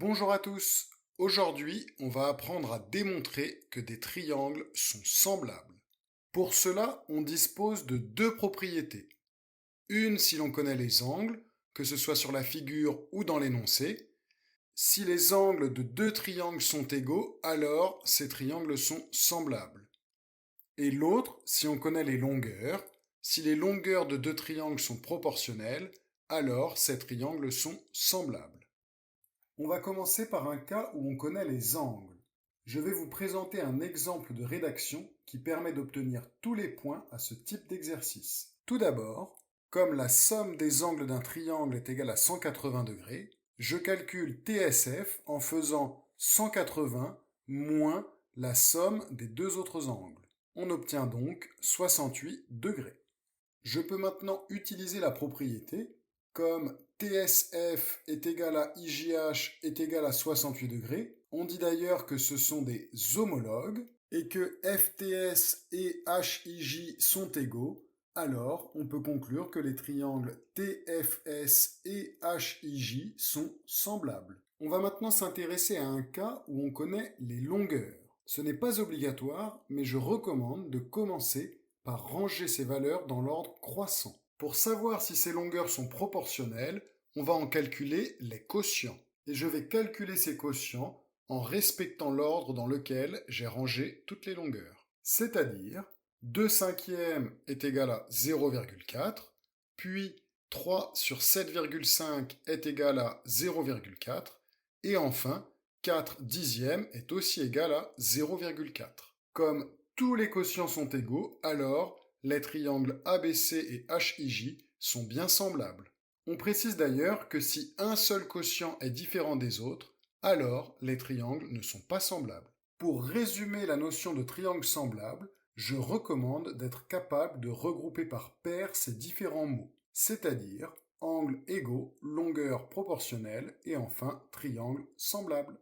Bonjour à tous. Aujourd'hui, on va apprendre à démontrer que des triangles sont semblables. Pour cela, on dispose de deux propriétés. Une si l'on connaît les angles, que ce soit sur la figure ou dans l'énoncé. Si les angles de deux triangles sont égaux, alors ces triangles sont semblables. Et l'autre si on connaît les longueurs. Si les longueurs de deux triangles sont proportionnelles, alors ces triangles sont semblables. On va commencer par un cas où on connaît les angles. Je vais vous présenter un exemple de rédaction qui permet d'obtenir tous les points à ce type d'exercice. Tout d'abord, comme la somme des angles d'un triangle est égale à 180 degrés, je calcule TSF en faisant 180 moins la somme des deux autres angles. On obtient donc 68 degrés. Je peux maintenant utiliser la propriété comme TSF est égal à IJH est égal à 68 degrés. On dit d'ailleurs que ce sont des homologues et que FTS et HIJ sont égaux. Alors, on peut conclure que les triangles TFS et HIJ sont semblables. On va maintenant s'intéresser à un cas où on connaît les longueurs. Ce n'est pas obligatoire, mais je recommande de commencer par ranger ces valeurs dans l'ordre croissant. Pour savoir si ces longueurs sont proportionnelles, on va en calculer les quotients. Et je vais calculer ces quotients en respectant l'ordre dans lequel j'ai rangé toutes les longueurs. C'est-à-dire 2 cinquièmes est égal à 0,4, puis 3 sur 7,5 est égal à 0,4, et enfin 4 dixièmes est aussi égal à 0,4. Comme tous les quotients sont égaux, alors les triangles ABC et HIJ sont bien semblables. On précise d'ailleurs que si un seul quotient est différent des autres, alors les triangles ne sont pas semblables. Pour résumer la notion de triangle semblable, je recommande d'être capable de regrouper par paires ces différents mots, c'est-à-dire angles égaux, longueur proportionnelle et enfin triangle semblable.